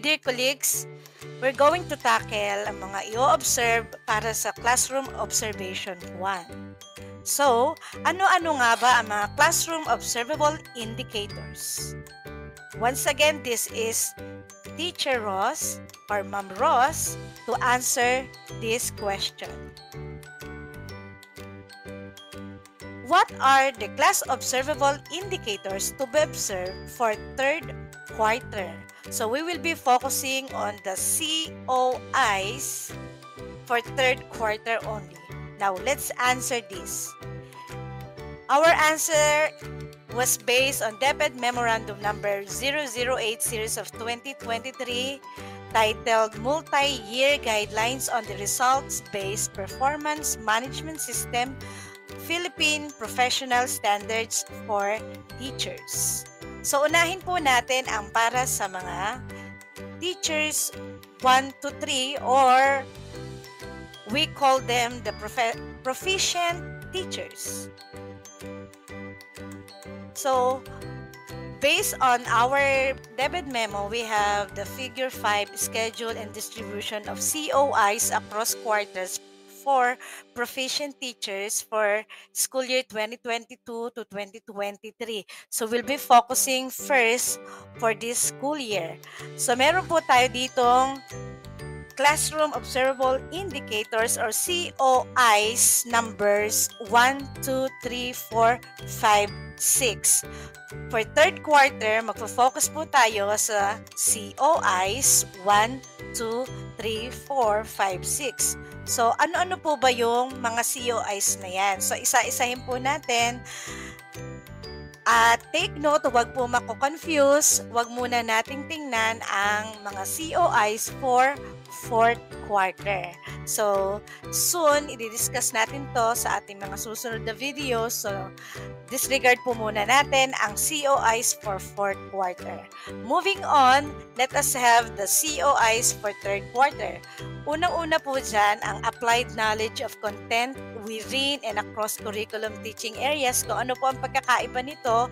dear colleagues, we're going to tackle ang mga i-observe para sa Classroom Observation 1. So, ano-ano nga ba ang mga Classroom Observable Indicators? Once again, this is Teacher Ross or Ma'am Ross to answer this question. What are the class observable indicators to be observed for third quarter? So we will be focusing on the COIs for third quarter only. Now let's answer this. Our answer was based on DepEd Memorandum Number 008 Series of 2023 titled Multi-Year Guidelines on the Results-Based Performance Management System Philippine Professional Standards for Teachers. So, unahin po natin ang para sa mga teachers 1 to 3 or we call them the proficient teachers. So, based on our DepEd memo, we have the Figure 5 schedule and distribution of COIs across quarters for proficient teachers for school year 2022 to 2023. So, we'll be focusing first for this school year. So, meron po tayo ditong Classroom Observable Indicators or COIs numbers 1, 2, 3, 4, 5, 6. For third quarter, magpo-focus po tayo sa COIs 1, 2, 3, 4, 5, 6. So, ano-ano po ba yung mga COIs na yan? So, isa-isahin po natin. At take note, huwag po mako-confuse. Huwag muna nating tingnan ang mga COIs for fourth quarter. So, soon, i-discuss natin to sa ating mga susunod na videos. So, disregard po muna natin ang COIs for fourth quarter. Moving on, let us have the COIs for third quarter. Unang-una po dyan, ang applied knowledge of content within and across curriculum teaching areas. Kung ano po ang pagkakaiba nito,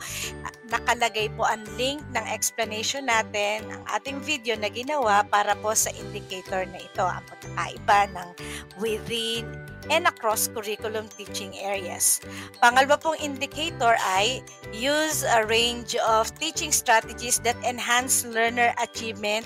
nakalagay po ang link ng explanation natin, ang ating video na ginawa para po sa indicator na ito, ang pagkakaiba ng within and across curriculum teaching areas. Pangalawa pong indicator ay use a range of teaching strategies that enhance learner achievement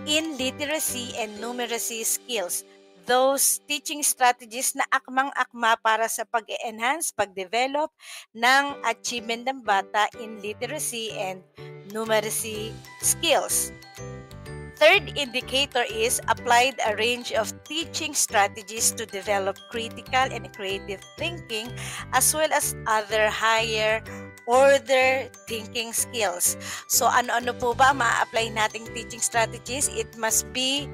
in literacy and numeracy skills. Those teaching strategies na akmang-akma para sa pag-enhance, pag-develop ng achievement ng bata in literacy and numeracy skills. Third indicator is applied a range of teaching strategies to develop critical and creative thinking as well as other higher order thinking skills. So, ano-ano po ba ma-apply nating teaching strategies? It must be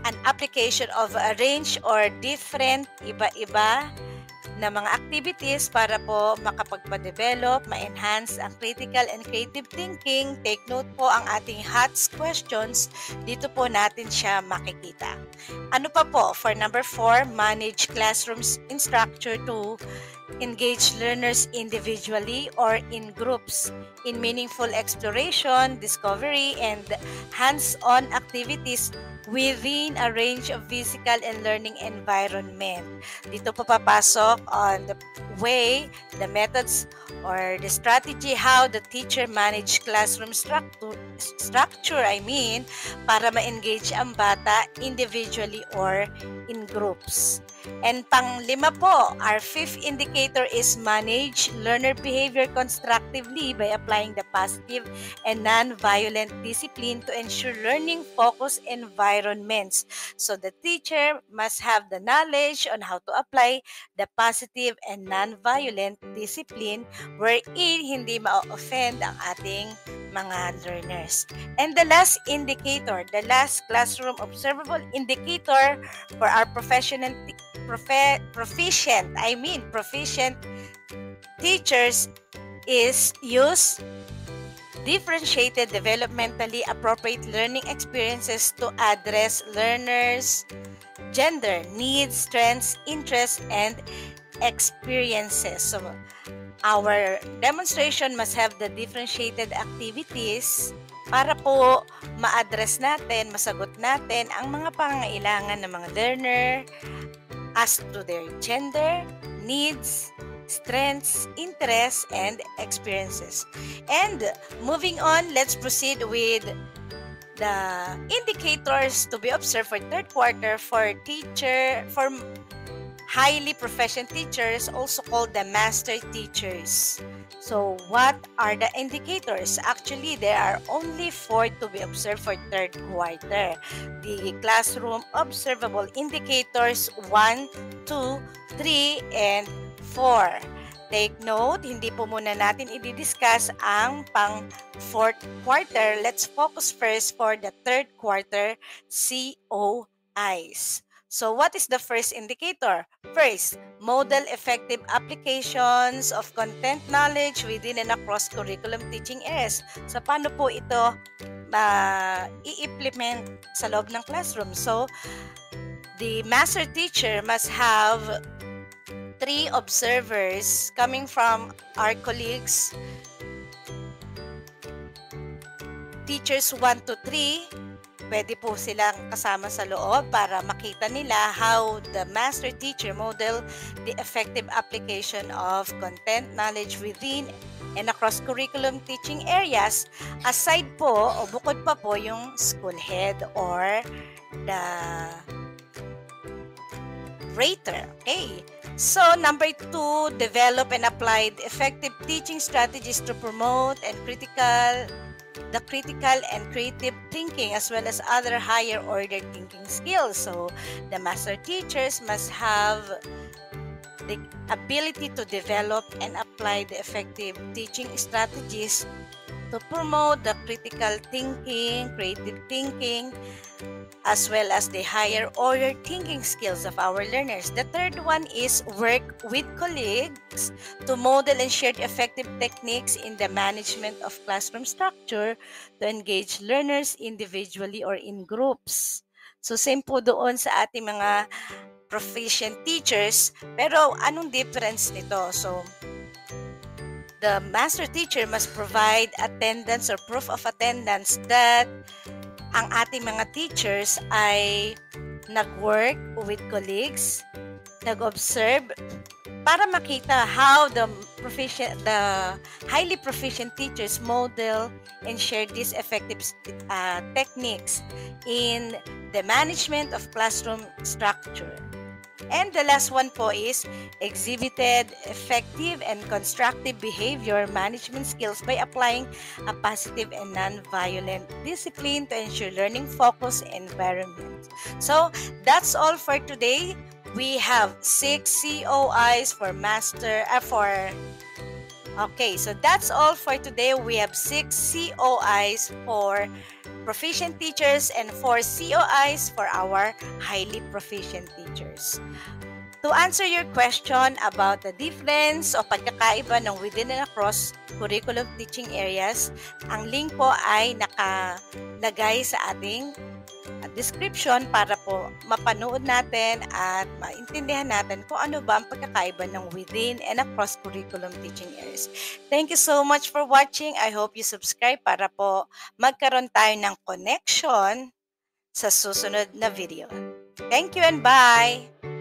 an application of a range or different iba-iba na mga activities para po makapagpa-develop, ma-enhance ang critical and creative thinking. Take note po ang ating HOTS questions. Dito po natin siya makikita. Ano pa po? For number 4, manage classrooms in structure to engage learners individually or in groups in meaningful exploration, discovery, and hands-on activities within a range of physical and learning environment. Dito po papasok on the way, the methods, or the strategy how the teacher manage classroom structure, para ma-engage ang bata individually or in groups. And pang-lima po, our fifth indicator is manage learner behavior constructively by applying the positive and non-violent discipline to ensure learning focused environments. So the teacher must have the knowledge on how to apply the positive and non-violent discipline wherein hindi ma-offend ang ating mga learners. And the last indicator, the last classroom observable indicator for our proficient teachers is use differentiated developmentally appropriate learning experiences to address learners' gender, needs, strengths, interests, and experiences. So, our demonstration must have the differentiated activities para po ma-address natin, masagot natin ang mga pangangailangan ng mga learner as to their gender, needs, strengths, interests, and experiences. And moving on, let's proceed with the indicators to be observed for third quarter for highly proficient teachers, also called the master teachers. So what are the indicators? Actually, there are only 4 to be observed for third quarter. The classroom observable indicators 1, 2, 3, and 4. Take note, hindi po muna natin i-discuss ang pang fourth quarter. Let's focus first for the third quarter COIs. So what is the first indicator? First, model effective applications of content knowledge within and across curriculum teaching areas. So paano po ito i-implement sa loob ng classroom? So the master teacher must have 3 observers coming from our colleagues, teachers 1 to 3. Pwede po silang kasama sa loob para makita nila how the master teacher model the effective application of content knowledge within and across curriculum teaching areas. Aside po, o bukod pa po yung school head or the rater. Okay. So, number 2, develop and apply effective teaching strategies to promote the critical and creative thinking as well as other higher order thinking skills. So, the master teachers must have the ability to develop and apply the effective teaching strategies to promote the critical thinking, creative thinking, as well as the higher order thinking skills of our learners. The third one is work with colleagues to model and share effective techniques in the management of classroom structure to engage learners individually or in groups. So same po doon sa ating mga proficient teachers, pero anong difference nito? So the master teacher must provide attendance or proof of attendance that ang ating mga teachers ay nag-work with colleagues, nag-observe para makita how the highly proficient teachers model and share these effective techniques in the management of classroom structure. And the last one po is exhibited effective and constructive behavior management skills by applying a positive and non-violent discipline to ensure learning focus environment. So that's all for today. We have 6 COIs for Okay, so that's all for today. We have 6 COIs for proficient teachers and 4 COIs for our highly proficient teachers. To answer your question about the difference o pagkakaiba ng within and across curriculum teaching areas, ang link po ay nakalagay sa ating description para po mapanood natin at maintindihan natin kung ano ba ang pagkakaiba ng within and across curriculum teaching areas. Thank you so much for watching. I hope you subscribe para po magkaroon tayo ng connection sa susunod na video. Thank you and bye!